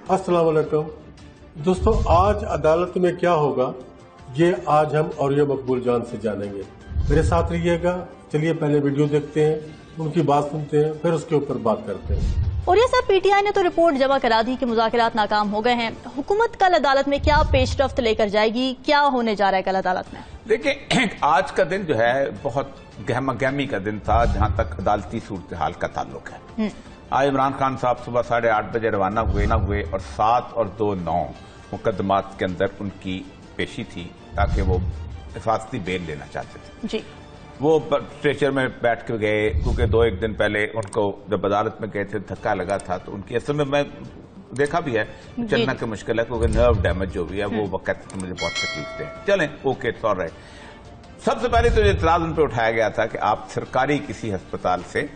अस्सलाम वालेकुम दोस्तों, आज अदालत में क्या होगा ये आज हम औरिया मकबूल जान से जानेंगे। मेरे साथ रहिएगा। चलिए पहले वीडियो देखते हैं, उनकी बात सुनते हैं, फिर उसके ऊपर बात करते हैं। औरिया साहब, पीटीआई ने तो रिपोर्ट जमा करा दी कि मुज़ाकरात नाकाम हो गए हैं। हुकूमत कल अदालत में क्या पेशरफ्त लेकर जाएगी, क्या होने जा रहा है कल अदालत में? देखिए, आज का दिन जो है बहुत गहमा गहमी का दिन था जहां तक अदालती सूरत हाल का ताल्लुक है। आज इमरान खान साहब सुबह 8:30 बजे रवाना हुए और 7 और 2-9 मुकदमात के अंदर उनकी पेशी थी ताकि वो हिफाजती बेल लेना चाहते थे जी। वो स्ट्रेचर में बैठ के गए क्योंकि 2-1 दिन पहले उनको जब अदालत में गए थे धक्का लगा था, तो उनकी असल में मैं देखा भी है चलना की मुश्किल है क्योंकि नर्व डैमेज जो भी है वो कहते थे मुझे बहुत तकलीफ थे। चलें, ओके, सॉल राइट। सबसे पहले तो ये इतराज उन पर उठाया गया था कि आप सरकारी किसी अस्पताल से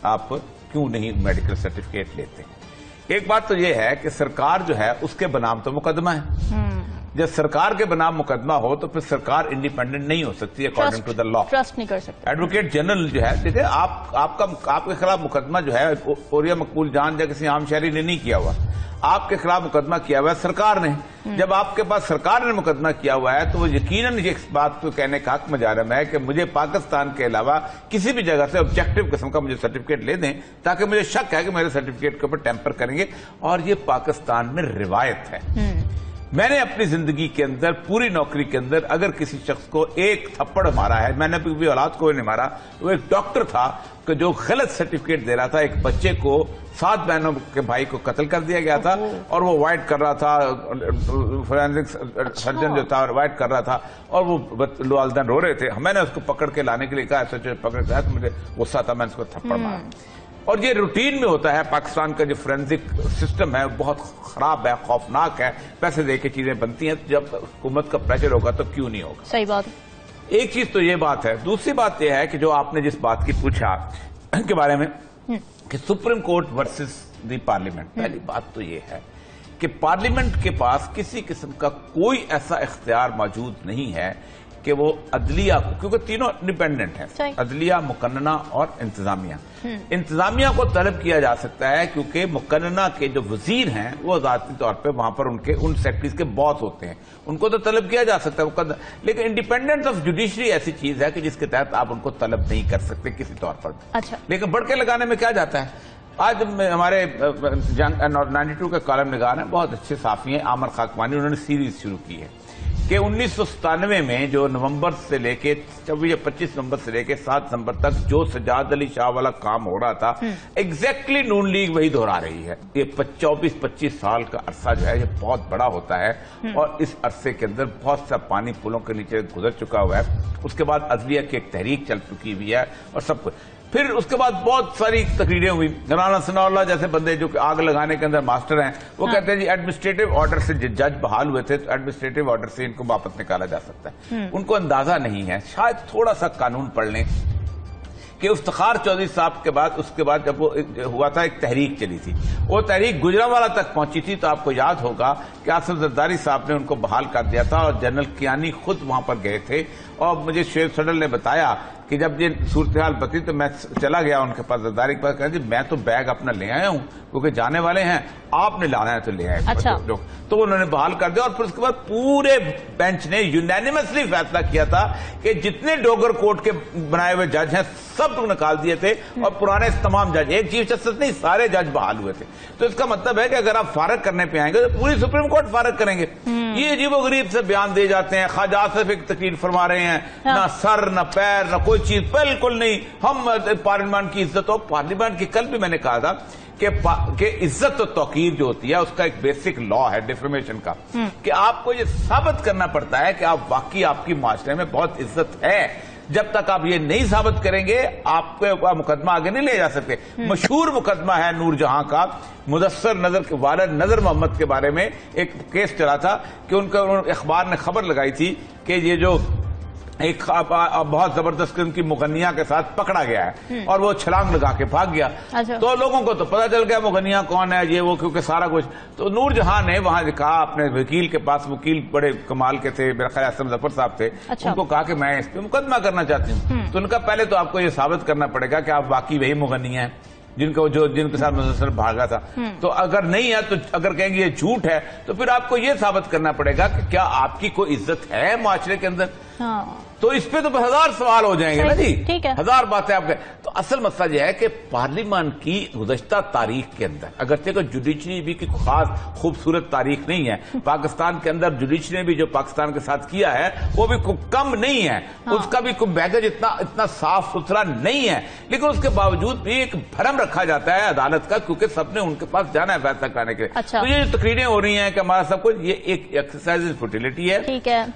आप क्यों नहीं मेडिकल सर्टिफिकेट लेते। एक बात तो ये है कि सरकार जो है उसके बनाम तो मुकदमा है। जब सरकार के बनाम मुकदमा हो तो फिर सरकार इंडिपेंडेंट नहीं हो सकती according to the law, trust नहीं कर सकते। एडवोकेट जनरल जो है, देखिए आपके खिलाफ मुकदमा जो है औरिया मकबूल जान या किसी आम शहरी ने नहीं किया हुआ, आपके खिलाफ मुकदमा किया हुआ है सरकार ने। जब आपके पास सरकार ने मुकदमा किया हुआ है तो वो यकीनन इस बात को कहने का हक मुजारम है कि मुझे पाकिस्तान के अलावा किसी भी जगह से ऑब्जेक्टिव किस्म का मुझे सर्टिफिकेट ले दें ताकि मुझे शक है कि मेरे सर्टिफिकेट के ऊपर टेम्पर करेंगे। और ये पाकिस्तान में रिवायत है। मैंने अपनी जिंदगी के अंदर पूरी नौकरी के अंदर अगर किसी शख्स को एक थप्पड़ मारा है, मैंने भी औलाद को नहीं मारा, वो एक डॉक्टर था कि जो गलत सर्टिफिकेट दे रहा था। एक बच्चे को 7 बहनों के भाई को कत्ल कर दिया गया था और वो वाइट कर रहा था, फोरेंसिक सर्जन जो था वाइट कर रहा था और वो वालिदैन रो रहे थे। मैंने उसको पकड़ के लाने के लिए कहा, ऐसा पकड़ के आया तो मुझे गुस्सा था, मैंने उसको थप्पड़ मारा। और ये रूटीन में होता है। पाकिस्तान का जो फोरेंसिक सिस्टम है बहुत खराब है, खौफनाक है। पैसे दे के चीजें बनती हैं, जब हुकूमत का प्रेशर होगा तो क्यों नहीं होगा। सही बात। एक चीज तो ये बात है। दूसरी बात यह है कि जो आपने जिस बात की पूछा के बारे में कि supreme court versus the parliament, पहली बात तो ये है कि पार्लियामेंट के पास किसी किस्म का कोई ऐसा इख्तियार मौजूद नहीं है कि वो अदलिया को, क्योंकि तीनों इंडिपेंडेंट हैं, अदलिया, मुकन्नना और इंतजामिया। इंतजामिया को तलब किया जा सकता है क्योंकि मुकन्नना के जो वजीर हैं वो ज़ाती तौर पे वहां पर उनके उन सेक्टरीज के बॉस होते हैं, उनको तो तलब किया जा सकता है। लेकिन इंडिपेंडेंस ऑफ जुडिशरी ऐसी चीज है कि जिसके तहत आप उनको तलब नहीं कर सकते किसी तौर पर। अच्छा। लेकिन बढ़के लगाने में क्या जाता है। आज हमारे 92 के कॉलम निगार हैं, बहुत अच्छे साफी हैं, आमर खाकवानी, उन्होंने सीरीज शुरू की है कि 1997 में जो नवंबर से लेके 24 या 25 नवंबर से लेके 7 नवंबर तक जो सजाद अली शाह वाला काम हो रहा था, एग्जैक्टली नून लीग वही दोहरा रही है। ये 24-25 साल का अरसा जो है ये बहुत बड़ा होता है और इस अरसे के अंदर बहुत सा पानी पुलों के नीचे गुजर चुका हुआ है। उसके बाद अदलिया की एक तहरीक चल चुकी हुई है और सब कुछ। फिर उसके बाद बहुत सारी तकरीरें हुई। राना सनाउल्लाह जैसे बंदे जो आग लगाने के अंदर मास्टर हैं, वो कहते हैं जी एडमिनिस्ट्रेटिव ऑर्डर से जज बहाल हुए थे तो एडमिनिस्ट्रेटिव ऑर्डर से इनको वापस निकाला जा सकता है। उनको अंदाजा नहीं है, शायद थोड़ा सा कानून पढ़ लें कि इफ्तिखार चौधरी साहब के बाद उसके बाद जब वो हुआ था एक तहरीक चली थी, वो तहरीक गुजरांवाला तक पहुंची थी, तो आपको याद होगा कि आसिफ जरदारी साहब ने उनको बहाल कर दिया था और जनरल कियानी खुद वहां पर गए थे। और मुझे शेर सडल ने बताया कि जब ये सूरत हाल बती तो मैं चला गया उनके पास, जरदारी के पास, कहा जी मैं तो बैग अपना ले आया हूं क्योंकि जाने वाले हैं, आपने लाना है तो ले आए। अच्छा। तो उन्होंने बहाल कर दिया और फिर उसके बाद पूरे बेंच ने यूनैनिमसली फैसला किया था कि जितने डोगर कोर्ट के बनाए हुए जज हैं सब निकाल दिए थे और पुराने तमाम जज, एक चीफ जस्टिस नहीं, सारे जज बहाल हुए थे। तो इसका मतलब है कि अगर आप फारग करने पे आएंगे तो पूरी सुप्रीम कोर्ट फारग करेंगे। ये अजीबोगरीब से बयान दे जाते हैं। ख्वाजा आसिफ एक तकरीर फरमा रहे हैं, ना सर ना पैर ना कोई चीज, बिल्कुल नहीं, हम पार्लियामेंट की इज्जत हो। पार्लियामेंट की कल भी मैंने कहा था कि इज्जत और तौकीर जो होती है उसका एक बेसिक लॉ है डिफेमेशन का, कि आपको ये साबित करना पड़ता है कि आप वाकई आपकी माशरे में बहुत इज्जत है। जब तक आप ये नहीं साबित करेंगे आपको मुकदमा आगे नहीं ले जा सकते। मशहूर मुकदमा है नूरजहां का, मुदस्सर नजर के वालिद नजर मोहम्मद के बारे में एक केस चला था कि उनका अखबार ने खबर लगाई थी कि ये जो एक बहुत जबरदस्त किस्म की मुगनिया के साथ पकड़ा गया है और वो छलांग लगा के भाग गया। अच्छा। तो लोगों को तो पता चल गया मुगनिया कौन है, ये वो, क्योंकि सारा कुछ। तो नूरजहां ने वहां कहा अपने वकील के पास, वकील बड़े कमाल के थे, मेरा ख्याल असम जफर साहब थे। अच्छा। उनको कहा कि मैं इस पे मुकदमा करना चाहती हूँ। तो उनका पहले तो आपको ये साबित करना पड़ेगा कि आप वाकई वही मुगनिया है। جن کے ساتھ مسلسل بھاگا تھا. تو اگر نہیں ہے تو اگر کہیں گے یہ جھوٹ ہے تو پھر آپ کو یہ ثابت کرنا پڑے گا کہ کیا آپ کی کوئی عزت ہے معاشرے کے اندر. تو اس پہ تو ہزار سوال ہو جائیں گے نا جی, ہزار باتیں آپ کے. تو اصل مسئلہ یہ ہے کہ پارلیمان کی گزشتہ تاریخ کے اندر اگرچہ کوئی جوڈیشری بھی کوئی خاص خوبصورت تاریخ نہیں ہے, پاکستان کے اندر جوڈیشری نے بھی جو پاکستان کے ساتھ کیا ہے وہ بھی کم نہیں ہے, اس کا بھی کوئی بیگیج اتنا صاف ستھرا نہیں ہے, لیکن اس کے باوجود بھی ایک بھرم رکھا جاتا ہے عدالت کا, کیونکہ سب نے ان کے پاس جانا ہے فیصلہ کرانے کے لیے. تو یہ جو تقریریں ہو رہی ہیں کہ ہمارا سب کچھ, یہ ایک ایکسرسائز فوٹیلٹی ہے.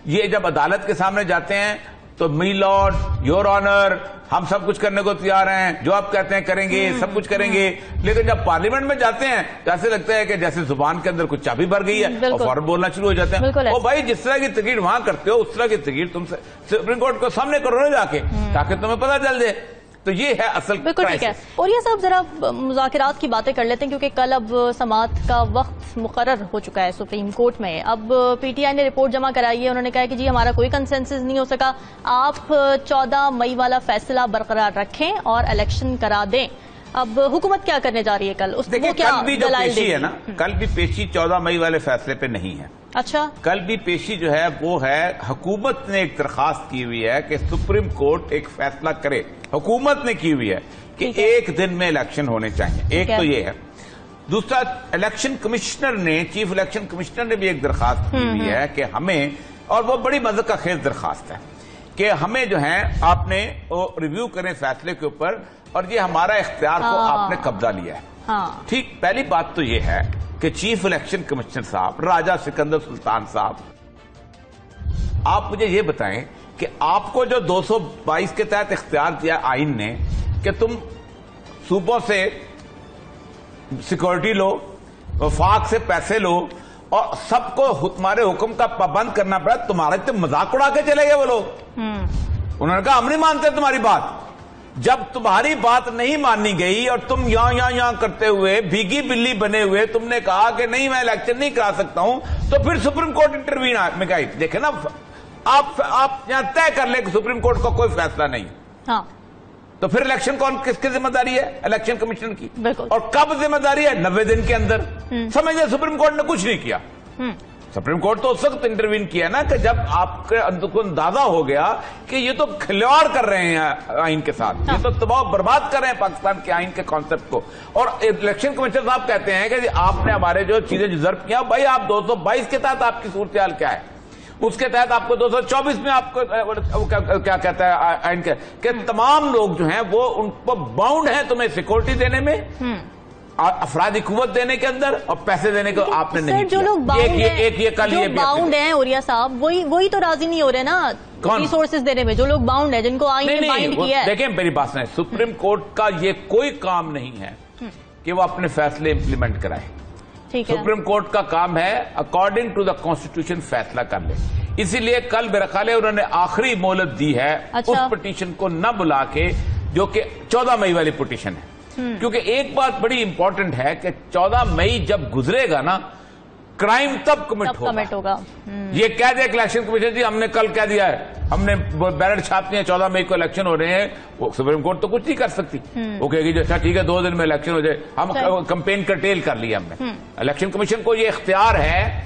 یہ جب عدالت کے سامنے جاتے ہیں تو می لارڈ, یور آنر, ہم سب کچھ کرنے کو تیار ہیں, جو آپ کہتے ہیں کریں گے, سب کچھ کریں گے. لیکن جب پارلیمنٹ میں جاتے ہیں تو ایسے لگتا ہے کہ جیسے زبان کے اندر کچھ چابی بھر گئی ہے اور فوراً بولنا شروع ہو جاتے ہیں. او بھائی, جس طرح کی تقریر وہاں کرتے ہو اس طرح کی تقریر تم سپریم کورٹ کو سامنے کرو نا جا کے, تاکہ تمہیں پتہ چل جائے. تو یہ ہے اصل. بالکل ٹھیک ہے. اور یہ صاحب ذرا مذاکرات کی باتیں کر لیتے ہیں, کیونکہ کل اب سماعت کا وقت مقرر ہو چکا ہے سپریم کورٹ میں. اب پی ٹی آئی نے رپورٹ جمع کرائی ہے, انہوں نے کہا کہ جی ہمارا کوئی کنسنسس نہیں ہو سکا, آپ 14 مئی والا فیصلہ برقرار رکھیں اور الیکشن کرا دیں. اب حکومت کیا کرنے جا رہی ہے کل؟ دیکھیں کل بھی جو پیشی ہے نا, کل بھی پیشی 14 مئی والے فیصلے پہ نہیں ہے. اچھا, کل بھی پیشی جو ہے وہ ہے, حکومت نے ایک درخواست کی ہوئی ہے کہ سپریم کورٹ ایک فیصلہ کرے. حکومت نے کی ہوئی ہے کہ ایک دن میں الیکشن ہونے چاہیے. ایک تو یہ ہے. دوسرا, الیکشن کمشنر نے, چیف الیکشن کمشنر نے بھی ایک درخواست کی ہوئی ہے کہ ہمیں, اور وہ بڑی مذہق خیز درخواست ہے, کہ ہمیں جو ہے آپ نے ریویو کریں فیصلے کے اوپر, اور یہ ہمارا اختیار کو آپ نے قبضہ لیا ہے. ٹھیک, پہلی بات تو یہ ہے کہ چیف الیکشن کمشنر صاحب راجہ سکندر سلطان صاحب, آپ مجھے یہ بتائیں کہ آپ کو جو 222 کے تحت اختیار دیا آئین نے کہ تم صوبوں سے سیکورٹی لو, وفاق سے پیسے لو, اور سب کو تمہارے حکم کا پابند کرنا پڑا, تمہارے تو مذاق اڑا کے چلے گئے وہ لوگ. انہوں نے کہا ہم نہیں مانتے تمہاری بات. جب تمہاری بات نہیں مانی گئی اور تم یہاں کرتے ہوئے بھیگی بلی بنے ہوئے تم نے کہا کہ نہیں میں الیکشن نہیں کرا سکتا ہوں, تو پھر سپریم کورٹ انٹروین میں گئی. دیکھیں نا, آپ یہاں طے کر لیں کہ سپریم کورٹ کا کوئی فیصلہ نہیں, تو پھر الیکشن کس کی ذمہ داری ہے؟ الیکشن کمیشن کی. اور کب ذمہ داری ہے؟ 90 دن کے اندر. سمجھے, سپریم کورٹ نے کچھ نہیں کیا. سپریم کورٹ تو اس وقت انٹروین کیا نا کہ جب آپ کے اندر کو اندازہ ہو گیا کہ یہ تو کھلواڑ کر رہے ہیں آئین کے ساتھ, یہ تو تباہ برباد کر رہے ہیں پاکستان کے آئین کے کانسیپٹ کو. اور الیکشن کمیشنر صاحب کہتے ہیں کہ آپ نے ہمارے جو چیزیں ضرب کیا, بھائی آپ 222 کے تحت آپ کی صورتحال کیا ہے, اس کے تحت آپ کو 224 میں آپ کو کیا کہتا ہے آئین کہ تمام لوگ جو ہیں وہ ان کو باؤنڈ ہیں تمہیں سیکورٹی دینے میں, افرادی قوت دینے کے اندر, اور پیسے دینے کو آپ نے نہیں کیا. جو لوگ باؤنڈ ہیں اوریا صاحب, وہی تو راضی نہیں ہو رہے نا ریسورسز دینے میں. جو لوگ باؤنڈ ہیں, جن کو آئین نے بائنڈ کیا ہے. دیکھیں میری بات سنیں, سپریم کورٹ کا یہ کوئی کام نہیں ہے کہ وہ اپنے فیصلے امپلیمنٹ کرائے. سپریم کورٹ کا کام ہے اکارڈنگ ٹو دا کانسٹیٹیوشن فیصلہ کر لے. اسی لیے کل میرا خیال ہے انہوں نے آخری مہلت دی ہے اس پٹیشن کو نہ بلا کے, جو کہ 14 مئی والی پٹیشن ہے. کیونکہ ایک بات بڑی امپورٹنٹ ہے کہ 14 مئی جب گزرے گا نا, کرائم تب کمٹ ہوگا. یہ کہہ دیا الیکشن کمیشن جی ہم نے کل کہہ دیا ہے, ہم نے بیلٹ چھاپتی ہیں 14 مئی کو الیکشن ہو رہے ہیں, وہ سپریم کورٹ تو کچھ نہیں کر سکتی. وہ کہے گی اچھا ٹھیک ہے 2 دن میں الیکشن ہو جائے, ہم کمپین کرٹیل کر لیا ہم نے. الیکشن کمیشن کو یہ اختیار ہے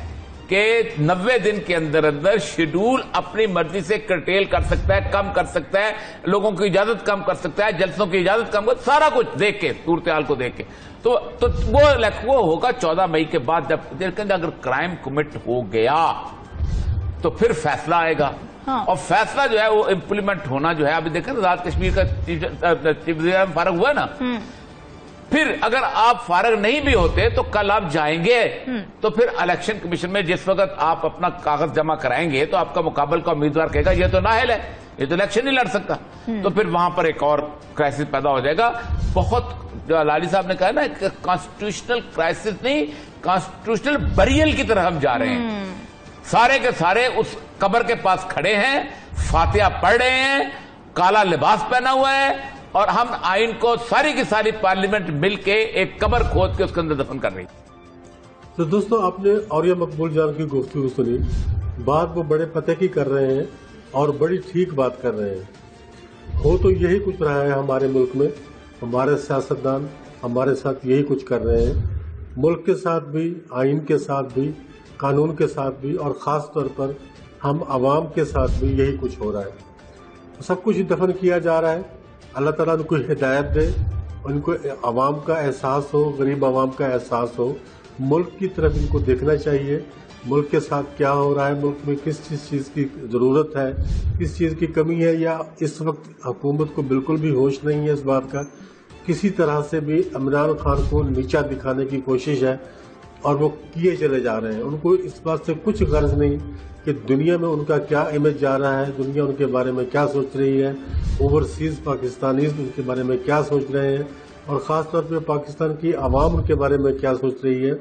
کہ 90 دن کے اندر شیڈول اپنی مرضی سے کرٹیل کر سکتا ہے, کم کر سکتا ہے, لوگوں کی اجازت کم کر سکتا ہے, جلسوں کی اجازت کم کر, سارا کچھ دیکھ کے, صورتحال کو دیکھ کے. تو وہ ہوگا 14 مئی کے بعد. جب اگر کرائم کمٹ ہو گیا تو پھر فیصلہ آئے گا, اور فیصلہ جو ہے وہ امپلیمنٹ ہونا جو ہے, ابھی دیکھیں آزاد کشمیر کا چیف وزیر فارغ ہوا نا, پھر اگر آپ فارغ نہیں بھی ہوتے تو کل آپ جائیں گے تو پھر الیکشن کمیشن میں جس وقت آپ اپنا کاغذ جمع کرائیں گے تو آپ کا مقابل کا امیدوار کہے گا یہ تو نااہل ہے, یہ تو الیکشن نہیں لڑ سکتا. تو پھر وہاں پر ایک اور کرائسس پیدا ہو جائے گا. بہت جو لالی صاحب نے کہا نا کہ کانسٹیٹیوشنل کرائسس نہیں, کانسٹیٹیوشنل بریل کی طرح ہم جا رہے ہیں. سارے کے سارے اس قبر کے پاس کھڑے ہیں, فاتحہ پڑھ رہے ہیں, کالا لباس پہنا ہوا ہے, اور ہم آئین کو ساری کی ساری پارلیمنٹ مل کے ایک قبر کھود کے اس کے اندر دفن کر رہی. تو دوستو آپ نے اوریہ مقبول جان کی گفتگو سنی. بات وہ بڑے پتے کی کر رہے ہیں اور بڑی ٹھیک بات کر رہے ہیں. ہو تو یہی کچھ رہا ہے ہمارے ملک میں. ہمارے سیاستدان हमारे साथ यही कुछ कर रहे हैं। मुल्क के साथ भी, आइन के साथ भी, कानून के साथ भी, और ख़ास तौर पर हम आवाम के साथ भी यही कुछ हो रहा है। सब कुछ दफन किया जा रहा है। अल्लाह ताला उनको हिदायत दे, उनको आवाम का एहसास हो, गरीब आवाम का एहसास हो। मुल्क की तरफ इनको देखना चाहिए, मुल्क के साथ क्या हो रहा है, मुल्क में किस चीज़ की ज़रूरत है, किस चीज़ की कमी है, या इस वक्त हुकूमत को बिल्कुल भी होश नहीं है इस बात का। किसी तरह से भी इमरान खान को नीचा दिखाने की कोशिश है और वो किए चले जा रहे हैं। उनको इस बात से कुछ गर्ज नहीं कि दुनिया में उनका क्या इमेज जा रहा है, दुनिया उनके बारे में क्या सोच रही है, ओवरसीज़ पाकिस्तानीज़ उनके बारे में क्या सोच रहे हैं, और ख़ास तौर पे पाकिस्तान की आवाम उनके बारे में क्या सोच रही है।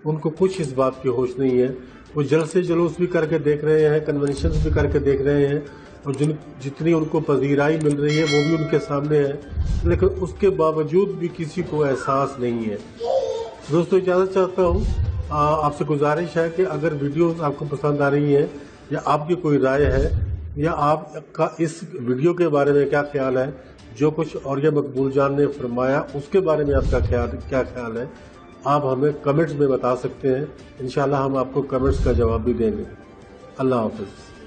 उनको कुछ इस बात की होश नहीं है। वो जल्द से जुलूस भी करके देख रहे हैं, कन्वेंशन भी करके देख रहे हैं, और जितनी उनको पजीराई मिल रही है वो भी उनके सामने है, लेकिन उसके बावजूद भी किसी को एहसास नहीं है। दोस्तों, इजाज़त चाहता हूँ। आपसे गुजारिश है कि अगर वीडियोस आपको पसंद आ रही हैं, या आपकी कोई राय है, या आपका इस वीडियो के बारे में क्या ख्याल है, जो कुछ औरिया मकबूल जान ने फरमाया उसके बारे में आपका क्या ख्याल है, आप हमें कमेंट्स में बता सकते हैं। इंशाल्लाह हम आपको कमेंट्स का जवाब भी देंगे। अल्लाह हाफ़िज़।